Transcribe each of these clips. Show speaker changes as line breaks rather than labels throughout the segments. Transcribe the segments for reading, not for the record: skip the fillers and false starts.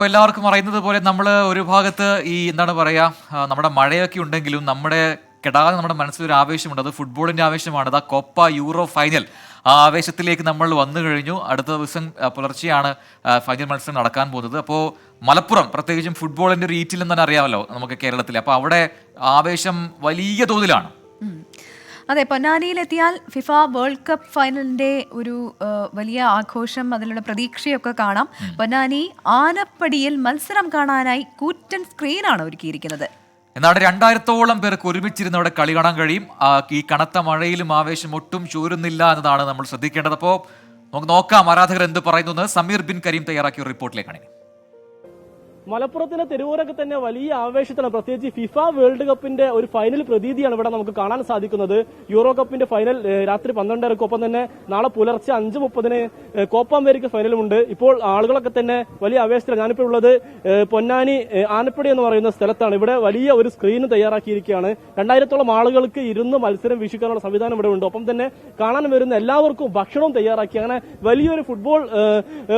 ഇപ്പോൾ എല്ലാവർക്കും അറിയുന്നത് പോലെ നമ്മൾ ഒരു ഭാഗത്ത് ഈ എന്താണ് പറയുക നമ്മുടെ മഴയൊക്കെ ഉണ്ടെങ്കിലും നമ്മുടെ കെടാതെ നമ്മുടെ മനസ്സിലൊരു ആവേശമുണ്ട്. അത് ഫുട്ബോളിൻ്റെ ആവേശമാണ്. അത് ആ കോപ്പ യൂറോ ഫൈനൽ ആ ആവേശത്തിലേക്ക് നമ്മൾ വന്നു കഴിഞ്ഞു. അടുത്ത ദിവസം പുലർച്ചെയാണ് ഫൈനൽ മത്സരം നടക്കാൻ പോകുന്നത്. അപ്പോൾ മലപ്പുറം പ്രത്യേകിച്ചും ഫുട്ബോളിൻ്റെ ഒരു ഈറ്റിൽ എന്ന് തന്നെ അറിയാമല്ലോ നമുക്ക് കേരളത്തിൽ. അപ്പോൾ അവിടെ ആവേശം വലിയ തോതിലാണ്.
അതെ, പൊന്നാനിയിലെത്തിയാൽ ഫിഫ വേൾഡ് കപ്പ് ഫൈനലിന്റെ ഒരു വലിയ ആഘോഷം, അതിലുള്ള പ്രതീക്ഷയൊക്കെ കാണാം. പൊന്നാനി ആനപ്പടിയിൽ മത്സരം കാണാനായി കൂറ്റൻ സ്ക്രീനാണ് ഒരുക്കിയിരിക്കുന്നത്.
എന്നാൽ 2000-ഓളം പേർക്ക് ഒരുമിച്ചിരുന്ന് അവിടെ കളി കാണാൻ കഴിയും. ഈ കനത്ത മഴയിലും ആവേശം ഒട്ടും ചോരുന്നില്ല എന്നതാണ് നമ്മൾ ശ്രദ്ധിക്കേണ്ടത്. അപ്പോൾ നമുക്ക് നോക്കാം ആരാധകർ എന്ത് പറയുന്നു. സമീർ ബിൻ കരീം തയ്യാറാക്കിയ റിപ്പോർട്ടിലേക്കാണ്.
മലപ്പുറത്തിന്റെ തെരുവോരൊക്കെ തന്നെ വലിയ ആവേശത്തിലാണ്. പ്രത്യേകിച്ച് ഫിഫ വേൾഡ് കപ്പിന്റെ ഒരു ഫൈനൽ പ്രതീതിയാണ് ഇവിടെ നമുക്ക് കാണാൻ സാധിക്കുന്നത്. യൂറോ കപ്പിന്റെ ഫൈനൽ രാത്രി 12:30, ഒപ്പം തന്നെ നാളെ പുലർച്ചെ 5:30 കോപ്പ അമേരിക്ക ഫൈനലുമുണ്ട്. ഇപ്പോൾ ആളുകളൊക്കെ തന്നെ വലിയ ആവേശത്തിലാണ്. ഞാനിപ്പോൾ ഉള്ളത് പൊന്നാനി ആനപ്പടി എന്ന് പറയുന്ന സ്ഥലത്താണ്. ഇവിടെ വലിയ ഒരു സ്ക്രീൻ തയ്യാറാക്കിയിരിക്കുകയാണ്. 2000-ഓളം ആളുകൾക്ക് ഇരുന്ന് മത്സരം വീക്ഷിക്കാനുള്ള സംവിധാനം ഇവിടെ ഉണ്ട്. ഒപ്പം തന്നെ കാണാൻ വരുന്ന എല്ലാവർക്കും ഭക്ഷണവും തയ്യാറാക്കി. അങ്ങനെ വലിയൊരു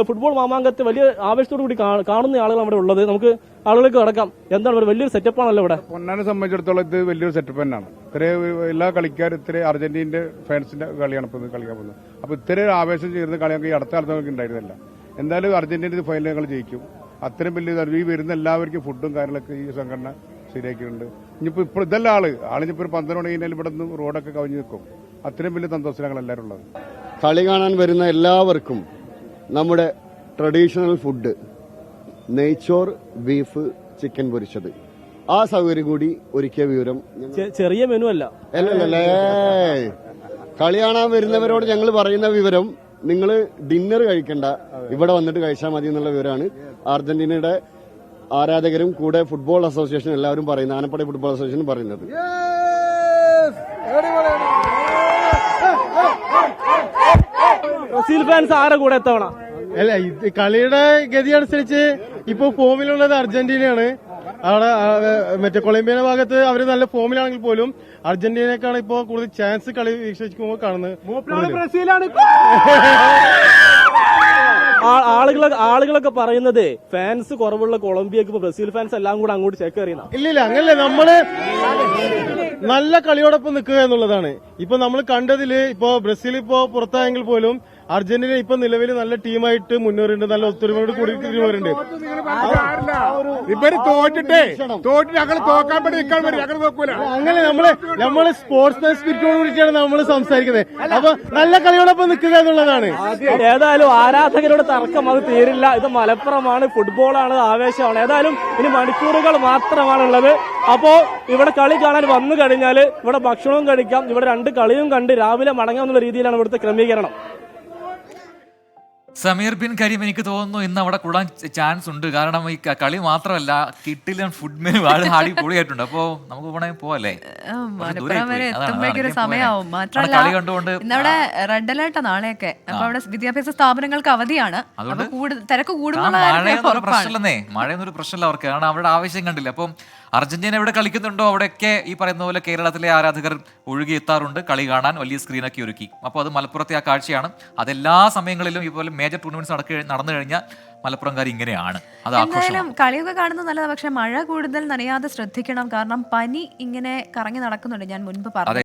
ഫുട്ബോൾ മാമാങ്കത്തെ വലിയ ആവേശത്തോടു കൂടി കാണുന്ന ആളുകൾ അവിടെ ഉള്ളത്. നമുക്ക് ആളുകൾക്ക് കടക്കാം. എന്താണ് ഇവിടെ വലിയൊരു സെറ്റപ്പാണല്ലോ ഇവിടെ.
പൊന്നാനെ സംബന്ധിച്ചിടത്തോളം ഇത് വലിയൊരു സെറ്റപ്പ് തന്നെയാണ്. ഇത്രയും എല്ലാ കളിക്കാരും ഇത്രയും അർജന്റീനന്റെ ഫാൻസിന്റെ കളിയാണ് ഇപ്പോൾ കളിക്കാൻ പോകുന്നത്. അപ്പൊ ഇത്രയും ആവേശം ചേർന്ന് കളിയാൽ ഈ അടുത്ത കാലത്ത് നമുക്ക് ഉണ്ടായിരുന്നില്ല. എന്തായാലും അർജന്റീന ഇത് ഫൈനൽ ഞങ്ങൾ ജയിക്കും. അത്രയും വലിയ ഈ വരുന്ന എല്ലാവർക്കും ഫുഡും കാര്യങ്ങളൊക്കെ ഈ സംഘടന ശരിയാക്കിയിട്ടുണ്ട്. ഇനിയിപ്പോ ഇപ്പോൾ ഇതല്ല ആളിനിപ്പോ 12 മണി കഴിഞ്ഞാൽ ഇവിടെ നിന്ന് റോഡൊക്കെ കവിഞ്ഞു നിൽക്കും. അത്രയും വലിയ സന്തോഷം ഞങ്ങൾ എല്ലാവരും ഉള്ളത്.
കളി കാണാൻ വരുന്ന എല്ലാവർക്കും നമ്മുടെ ട്രഡീഷണൽ ഫുഡ്, നെയ്ച്ചോർ, ബീഫ്, ചിക്കൻ പൊരിച്ചത്, ആ സൗകര്യം കൂടി ഒരുക്കിയ വിവരം
ചെറിയ മെനു അല്ല.
അല്ലല്ലേ, കളി കാണാൻ വരുന്നവരോട് ഞങ്ങൾ പറയുന്ന വിവരം, നിങ്ങൾ ഡിന്നർ കഴിക്കണ്ട, ഇവിടെ വന്നിട്ട് കഴിച്ചാൽ മതി എന്നുള്ള വിവരമാണ് അർജന്റീനയുടെ ആരാധകരും കൂടെ ഫുട്ബോൾ അസോസിയേഷൻ എല്ലാവരും പറയുന്നത്, ആനപ്പടി ഫുട്ബോൾ അസോസിയേഷൻ പറയുന്നത്.
ബ്രസീൽ ഫാൻസ് ആരെ കൂടെ എത്തവണ?
അല്ല, ഇത് കളിയുടെ ഗതി അനുസരിച്ച് ഇപ്പൊ ഫോമിലുള്ളത് അർജന്റീനയാണ്. അവിടെ മറ്റേ കൊളംബിയയുടെ ഭാഗത്ത് അവര് നല്ല ഫോമിലാണെങ്കിൽ പോലും അർജന്റീനക്കാണ് ഇപ്പോ കൂടുതൽ ചാൻസ് കളി വീക്ഷിക്കുമ്പോൾ കാണുന്നത്.
ബ്രസീലാണ്. ആളുകളൊക്കെ പറയുന്നത് ഫാൻസ് കുറവുള്ള കൊളംബിയക്ക് ഇപ്പൊ ബ്രസീൽ ഫാൻസ് എല്ലാം കൂടെ അങ്ങോട്ട് ചേക്കേറിയുന്ന.
ഇല്ലില്ല, അങ്ങനല്ലേ, നമ്മള് നല്ല കളിയോടൊപ്പം നിൽക്കുക എന്നുള്ളതാണ്. ഇപ്പൊ നമ്മൾ കണ്ടതില് ഇപ്പോ ബ്രസീൽ ഇപ്പോ പുറത്തായെങ്കിൽ പോലും അർജന്റീന ഇപ്പൊ നിലവിൽ നല്ല ടീമായിട്ട് മുന്നേറുണ്ട്, നല്ല ഒത്തൊരുമയോട് കൂടി വരുന്നുണ്ട്.
ഇവര് തോറ്റിട്ട് ഞങ്ങൾ തോക്കാൻ വേണ്ടി നിൽക്കാൻ വേണ്ടി ഞങ്ങൾ നോക്കൂല.
അങ്ങനെ നമ്മള് സ്പോർട്സ്മാൻ സ്പിരിറ്റോട് കൂടിയിട്ടാണ് നമ്മൾ സംസാരിക്കുന്നത്. അപ്പൊ നല്ല കളിയോടൊപ്പം നിൽക്കുക എന്നുള്ളതാണ്.
ഏതായാലും ആരാധകരുടെ തർക്കം അത് തീരില്ല. ഇത് മലപ്പുറമാണ്, ഫുട്ബോളാണ്, ആവേശമാണ്. ഏതായാലും ഇനി മണിക്കൂറുകൾ മാത്രമാണുള്ളത്. അപ്പോ ഇവിടെ കളി കാണാൻ വന്നു കഴിഞ്ഞാൽ ഇവിടെ ഭക്ഷണവും കഴിക്കാം, ഇവിടെ 2 കളിയും കണ്ട് രാവിലെ മടങ്ങാമെന്നുള്ള രീതിയിലാണ് ഇവിടുത്തെ ക്രമീകരണം.
സമീർ ബിൻ കരീം, എനിക്ക് തോന്നുന്നു ഇന്ന് അവിടെ കൂടാൻ ചാൻസ് ഉണ്ട്. കാരണം ഈ കളി മാത്രമല്ല, കിട്ടില്ല ഫുഡ് മെനു ഹാടി പൊളിയായിട്ടുണ്ട്. അപ്പോ നമുക്ക് വേണമെങ്കിൽ പോവല്ലേ?
മലപ്പുറം വരെ എത്തുമ്പോഴേക്കൊരു സമയമാവും. മാത്രമല്ല ഇന്നവിടെ റെഡ് അലേർട്ടാ നാളെയൊക്കെ. അപ്പൊ അവിടെ വിദ്യാഭ്യാസ സ്ഥാപനങ്ങൾക്ക് അവധിയാണ്. തിരക്ക് കൂടുന്നുള്ള
പ്രശ്നമല്ലേ, മഴയൊന്നും പ്രശ്നമല്ല അവർക്ക്. കാരണം അവരുടെ ആവശ്യം കണ്ടില്ല. അപ്പം അർജന്റീന എവിടെ കളിക്കുന്നുണ്ടോ അവിടെയൊക്കെ ഈ പറയുന്ന പോലെ കേരളത്തിലെ ആരാധകർ ഒഴുകി എത്താറുണ്ട് കളി കാണാൻ. വലിയ സ്ക്രീനൊക്കെ ഒരുക്കി. അപ്പോൾ അത് മലപ്പുറത്തെ ആ കാഴ്ചയാണ്. അതെല്ലാ സമയങ്ങളിലും ഇതുപോലെ മേജർ ടൂർണമെന്റ്സ് നടന്നു കഴിഞ്ഞാൽ മലപ്പുറംകാർ ഇങ്ങനെയാണ്. അത്
എന്തായാലും കളിയൊക്കെ കാണുന്നത് നല്ലതാണ്. പക്ഷെ മഴ കൂടുതൽ നനയാതെ ശ്രദ്ധിക്കണം. കാരണം പനി ഇങ്ങനെ കറങ്ങി നടക്കുന്നുണ്ട്. ഞാൻ മുൻപ് പറഞ്ഞു.